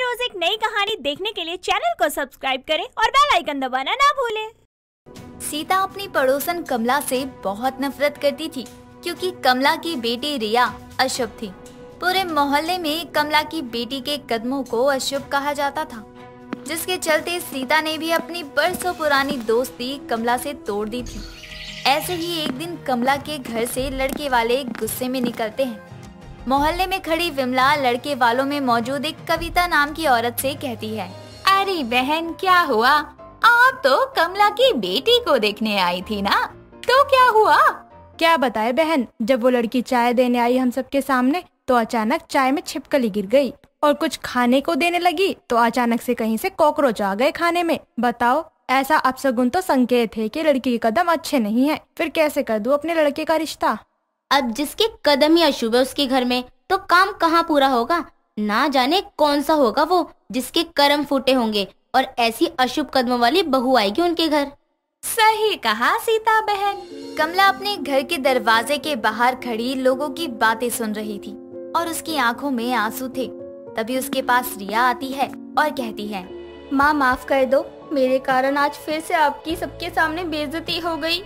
रोज एक नई कहानी देखने के लिए चैनल को सब्सक्राइब करें और बेल आइकन दबाना ना भूलें। सीता अपनी पड़ोसन कमला से बहुत नफरत करती थी क्योंकि कमला की बेटी रिया अशुभ थी। पूरे मोहल्ले में कमला की बेटी के कदमों को अशुभ कहा जाता था, जिसके चलते सीता ने भी अपनी बरसों पुरानी दोस्ती कमला से तोड़ दी थी। ऐसे ही एक दिन कमला के घर से लड़के वाले गुस्से में निकलते हैं। मोहल्ले में खड़ी विमला लड़के वालों में मौजूद एक कविता नाम की औरत से कहती है, अरे बहन क्या हुआ? आप तो कमला की बेटी को देखने आई थी ना, तो क्या हुआ? क्या बताए बहन, जब वो लड़की चाय देने आई हम सबके सामने तो अचानक चाय में छिपकली गिर गई और कुछ खाने को देने लगी तो अचानक से कहीं से कॉकरोच आ गए खाने में। बताओ, ऐसा अपशगुन तो संकेत है कि लड़की के कदम अच्छे नहीं है। फिर कैसे कर दूं अपने लड़के का रिश्ता? अब जिसके कदम ही अशुभ है उसके घर में, तो काम कहाँ पूरा होगा? ना जाने कौन सा होगा वो जिसके कर्म फूटे होंगे और ऐसी अशुभ कदमों वाली बहू आएगी उनके घर। सही कहा सीता बहन। कमला अपने घर के दरवाजे के बाहर खड़ी लोगों की बातें सुन रही थी और उसकी आंखों में आंसू थे। तभी उसके पास रिया आती है और कहती है, माँ माफ कर दो, मेरे कारण आज फिर से आपकी सबके सामने बेइज्जती हो गई।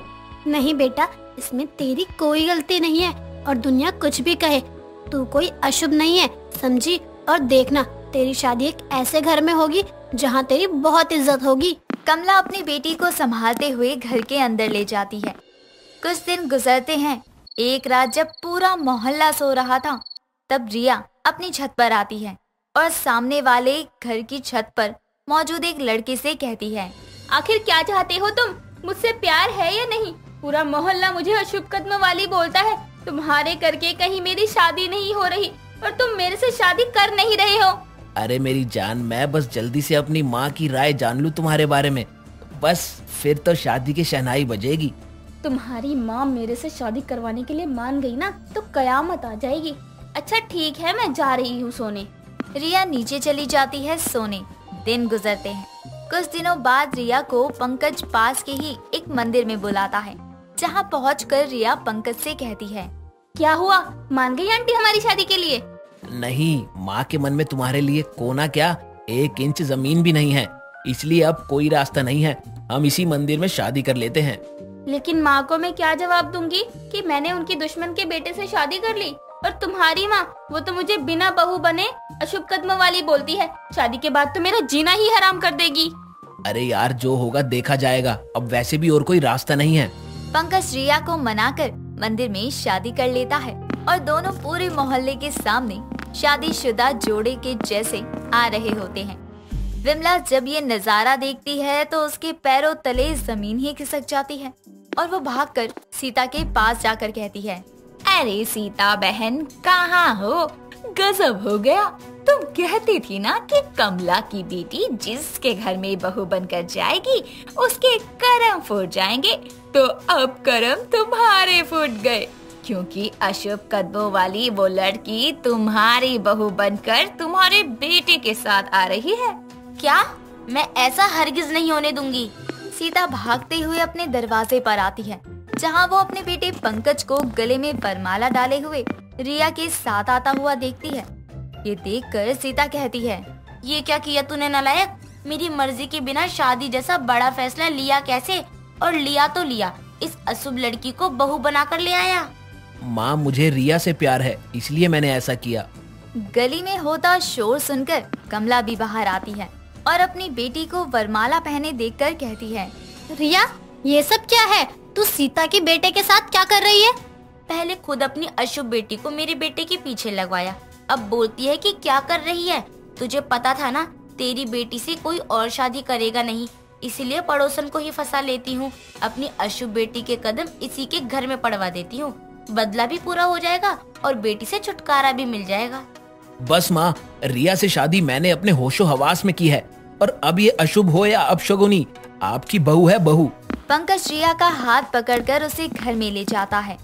नहीं बेटा, इसमें तेरी कोई गलती नहीं है और दुनिया कुछ भी कहे, तू कोई अशुभ नहीं है, समझी? और देखना, तेरी शादी एक ऐसे घर में होगी जहाँ तेरी बहुत इज्जत होगी। कमला अपनी बेटी को संभालते हुए घर के अंदर ले जाती है। कुछ दिन गुजरते हैं। एक रात जब पूरा मोहल्ला सो रहा था, तब रिया अपनी छत पर आती है और सामने वाले घर की छत पर मौजूद एक लड़के से कहती है, आखिर क्या चाहते हो तुम? मुझसे प्यार है या नहीं? पूरा मोहल्ला मुझे अशुभ कदम वाली बोलता है। तुम्हारे करके कहीं मेरी शादी नहीं हो रही और तुम मेरे से शादी कर नहीं रहे हो। अरे मेरी जान, मैं बस जल्दी से अपनी माँ की राय जान लूँ तुम्हारे बारे में, बस फिर तो शादी की शहनाई बजेगी। तुम्हारी माँ मेरे से शादी करवाने के लिए मान गई ना, तो कयामत आ जाएगी। अच्छा ठीक है, मैं जा रही हूँ सोने। रिया नीचे चली जाती है सोने। दिन गुजरते हैं। कुछ दिनों बाद रिया को पंकज पास के ही एक मंदिर में बुलाता है, जहाँ पहुंचकर रिया पंकज से कहती है, क्या हुआ, मान गई आंटी हमारी शादी के लिए? नहीं, माँ के मन में तुम्हारे लिए कोना क्या 1 इंच जमीन भी नहीं है, इसलिए अब कोई रास्ता नहीं है, हम इसी मंदिर में शादी कर लेते हैं। लेकिन माँ को मैं क्या जवाब दूंगी कि मैंने उनकी दुश्मन के बेटे से शादी कर ली? और तुम्हारी माँ, वो तो मुझे बिना बहू बने अशुभ कदम वाली बोलती है। शादी के बाद तो मेरा जीना ही हराम कर देगी। अरे यार, जो होगा देखा जाएगा, अब वैसे भी और कोई रास्ता नहीं है। पंकज रिया को मनाकर मंदिर में शादी कर लेता है और दोनों पूरे मोहल्ले के सामने शादीशुदा जोड़े के जैसे आ रहे होते हैं। विमला जब ये नजारा देखती है तो उसके पैरों तले जमीन ही खिसक जाती है और वो भागकर सीता के पास जाकर कहती है, अरे सीता बहन कहाँ हो? गजब हो गया। तुम कहती थी ना कि कमला की बेटी जिसके घर में बहू बनकर जाएगी उसके कर्म फूट जाएंगे, तो अब कर्म तुम्हारे फूट गए, क्योंकि अशुभ कदमों वाली वो लड़की तुम्हारी बहू बनकर तुम्हारे बेटे के साथ आ रही है। क्या? मैं ऐसा हरगिज नहीं होने दूंगी। सीता भागते हुए अपने दरवाजे पर आती है, जहाँ वो अपने बेटे पंकज को गले में वरमाला डाले हुए रिया के साथ आता हुआ देखती है। ये देखकर सीता कहती है, ये क्या किया तूने नालायक? मेरी मर्जी के बिना शादी जैसा बड़ा फैसला लिया कैसे? और लिया तो लिया, इस अशुभ लड़की को बहू बनाकर ले आया। माँ, मुझे रिया से प्यार है, इसलिए मैंने ऐसा किया। गली में होता शोर सुनकर कमला भी बाहर आती है और अपनी बेटी को वरमाला पहने देखकर कहती है, रिया, ये सब क्या है? तू सीता के बेटे के साथ क्या कर रही है? पहले खुद अपनी अशुभ बेटी को मेरे बेटे के पीछे लगवाया, अब बोलती है कि क्या कर रही है? तुझे पता था ना तेरी बेटी से कोई और शादी करेगा नहीं, इसीलिए पड़ोसन को ही फंसा लेती हूँ। अपनी अशुभ बेटी के कदम इसी के घर में पड़वा देती हूँ, बदला भी पूरा हो जाएगा और बेटी से छुटकारा भी मिल जाएगा। बस माँ, रिया से शादी मैंने अपने होशो हवास में की है और अब ये अशुभ हो या अपशगुनी, आपकी बहू है बहू। पंकज रिया का हाथ पकड़कर उसे घर में ले जाता है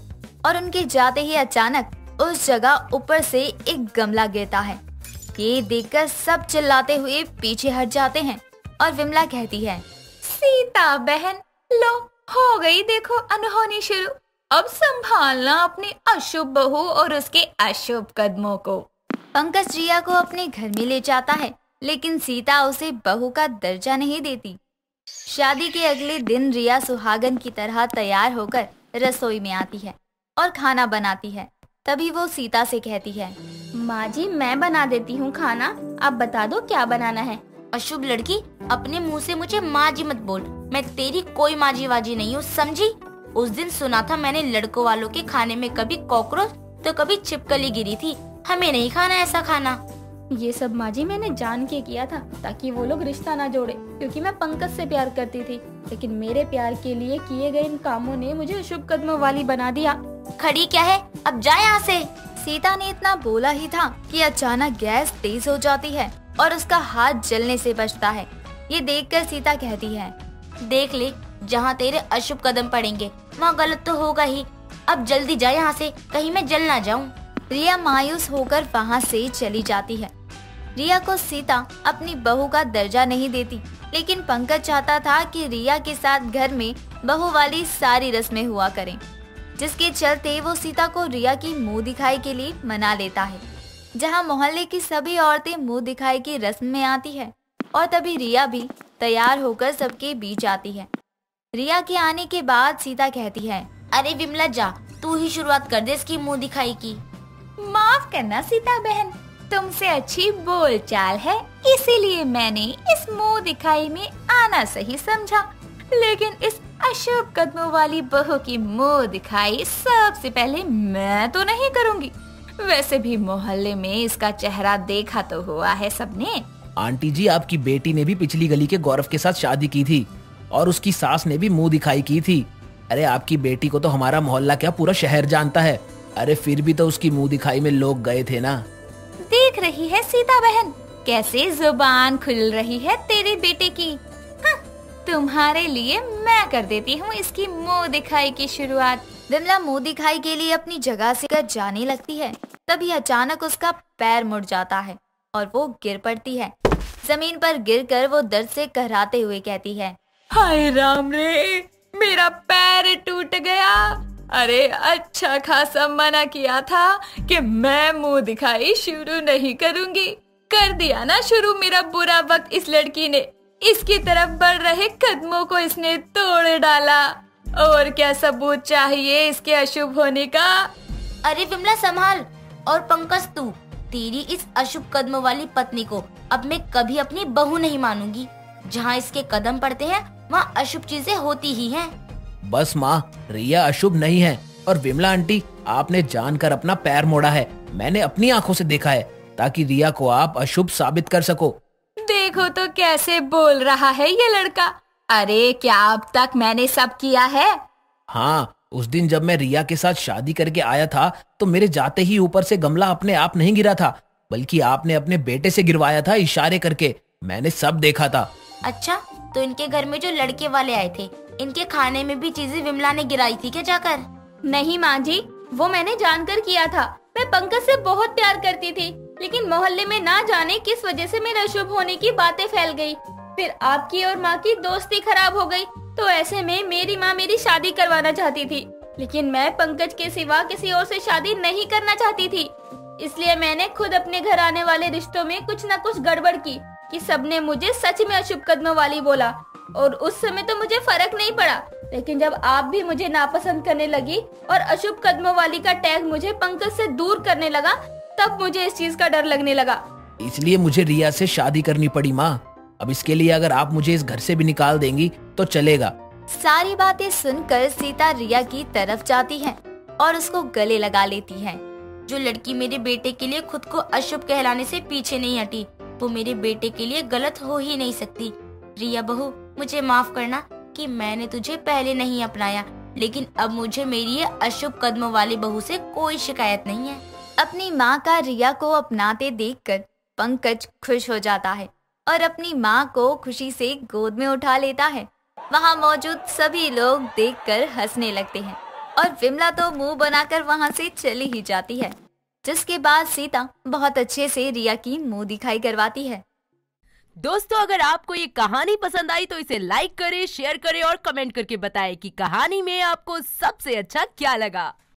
और उनके जाते ही अचानक उस जगह ऊपर से एक गमला गिरता है। ये देखकर सब चिल्लाते हुए पीछे हट जाते हैं और विमला कहती है, सीता बहन लो, हो गई देखो अनहोनी शुरू। अब संभालना अपनी अशुभ बहू और उसके अशुभ कदमों को। पंकज रिया को अपने घर में ले जाता है लेकिन सीता उसे बहू का दर्जा नहीं देती। शादी के अगले दिन रिया सुहागन की तरह तैयार होकर रसोई में आती है और खाना बनाती है। तभी वो सीता से कहती है, माँ जी मैं बना देती हूँ खाना, आप बता दो क्या बनाना है। अशुभ लड़की, अपने मुंह से मुझे माँ जी मत बोल। मैं तेरी कोई माँ जी वाजी नहीं हूँ, समझी। उस दिन सुना था मैंने लड़कों वालों के खाने में कभी कॉकरोच तो कभी छिपकली गिरी थी। हमें नहीं खाना ऐसा खाना। ये सब माँ जी मैंने जान के किया था ताकि वो लोग रिश्ता ना जोड़े, क्योंकि मैं पंकज से प्यार करती थी। लेकिन मेरे प्यार के लिए किए गए इन कामों ने मुझे अशुभ कदमों वाली बना दिया। खड़ी क्या है, अब जा यहाँ से। सीता ने इतना बोला ही था कि अचानक गैस तेज हो जाती है और उसका हाथ जलने से बचता है। ये देखकर सीता कहती है, देख ले, जहाँ तेरे अशुभ कदम पड़ेंगे वहाँ गलत तो होगा ही। अब जल्दी जा यहाँ से, कहीं मैं जल ना जाऊँ। रिया मायूस होकर वहाँ से चली जाती है। रिया को सीता अपनी बहू का दर्जा नहीं देती, लेकिन पंकज चाहता था कि रिया के साथ घर में बहू वाली सारी रस्में हुआ करें, जिसके चलते वो सीता को रिया की मुंह दिखाई के लिए मना लेता है। जहाँ मोहल्ले की सभी औरतें मुंह दिखाई की रस्म में आती है और तभी रिया भी तैयार होकर सबके बीच आती है। रिया के आने के बाद सीता कहती है, अरे विमला जा, तू ही शुरुआत कर दे इसकी मुंह दिखाई की। माफ करना सीता बहन, तुमसे अच्छी बोलचाल है, इसीलिए मैंने इस मुंह दिखाई में आना सही समझा। लेकिन इस अशुभ कदमों वाली बहू की मुंह दिखाई सबसे पहले मैं तो नहीं करूंगी। वैसे भी मोहल्ले में इसका चेहरा देखा तो हुआ है सबने। आंटी जी, आपकी बेटी ने भी पिछली गली के गौरव के साथ शादी की थी और उसकी सास ने भी मुंह दिखाई की थी। अरे आपकी बेटी को तो हमारा मोहल्ला क्या पूरा शहर जानता है। अरे फिर भी तो उसकी मुंह दिखाई में लोग गए थे ना। देख रही है सीता बहन, कैसे जुबान खुल रही है तेरे बेटे की। हाँ, तुम्हारे लिए मैं कर देती हूँ इसकी मुंह दिखाई की शुरुआत। विमला मुंह दिखाई के लिए अपनी जगह से जाने लगती है। तभी अचानक उसका पैर मुड़ जाता है और वो गिर पड़ती है। जमीन पर गिरकर वो दर्द से कहराते हुए कहती है, हाय राम रे, मेरा पैर टूट गया। अरे अच्छा खासा मना किया था कि मैं मुंह दिखाई शुरू नहीं करूंगी। कर दिया ना शुरू मेरा बुरा वक्त इस लड़की ने। इसकी तरफ बढ़ रहे कदमों को इसने तोड़ डाला। और क्या सबूत चाहिए इसके अशुभ होने का। अरे विमला संभाल। और पंकज तू, तेरी इस अशुभ कदमों वाली पत्नी को अब मैं कभी अपनी बहू नहीं मानूंगी। जहाँ इसके कदम पड़ते हैं वहाँ अशुभ चीजें होती ही हैं। बस माँ, रिया अशुभ नहीं है। और विमला आंटी, आपने जानकर अपना पैर मोड़ा है। मैंने अपनी आंखों से देखा है, ताकि रिया को आप अशुभ साबित कर सको। देखो तो कैसे बोल रहा है ये लड़का। अरे क्या अब तक मैंने सब किया है? हाँ, उस दिन जब मैं रिया के साथ शादी करके आया था तो मेरे जाते ही ऊपर से गमला अपने आप नहीं गिरा था, बल्कि आपने अपने बेटे से गिरवाया था इशारे करके। मैंने सब देखा था। अच्छा, तो इनके घर में जो लड़के वाले आए थे, इनके खाने में भी चीजें विमला ने गिराई थी क्या जाकर? नहीं माँ जी, वो मैंने जानकर किया था। मैं पंकज से बहुत प्यार करती थी, लेकिन मोहल्ले में ना जाने किस वजह से मेरे अशुभ होने की बातें फैल गई। फिर आपकी और माँ की दोस्ती खराब हो गई, तो ऐसे में मेरी माँ मेरी शादी करवाना चाहती थी, लेकिन मैं पंकज के सिवा किसी और से शादी नहीं करना चाहती थी। इसलिए मैंने खुद अपने घर आने वाले रिश्तों में कुछ न कुछ गड़बड़ की कि सबने मुझे सच में अशुभ कदमों वाली बोला। और उस समय तो मुझे फर्क नहीं पड़ा, लेकिन जब आप भी मुझे नापसंद करने लगी और अशुभ कदमों वाली का टैग मुझे पंकज से दूर करने लगा, तब मुझे इस चीज का डर लगने लगा। इसलिए मुझे रिया से शादी करनी पड़ी माँ। अब इसके लिए अगर आप मुझे इस घर से भी निकाल देंगी तो चलेगा। सारी बातें सुनकर सीता रिया की तरफ जाती है और उसको गले लगा लेती है। जो लड़की मेरे बेटे के लिए खुद को अशुभ कहलाने से पीछे नहीं हटी, वो मेरे बेटे के लिए गलत हो ही नहीं सकती। रिया बहू, मुझे माफ करना कि मैंने तुझे पहले नहीं अपनाया, लेकिन अब मुझे मेरी ये अशुभ कदमों वाली बहू से कोई शिकायत नहीं है। अपनी माँ का रिया को अपनाते देखकर पंकज खुश हो जाता है और अपनी माँ को खुशी से गोद में उठा लेता है। वहाँ मौजूद सभी लोग देखकर हंसने लगते हैं और विमला तो मुंह बनाकर वहाँ से चली ही जाती है, जिसके बाद सीता बहुत अच्छे से रिया की मुंह दिखाई करवाती है। दोस्तों, अगर आपको ये कहानी पसंद आई तो इसे लाइक करें, शेयर करें और कमेंट करके बताएं कि कहानी में आपको सबसे अच्छा क्या लगा।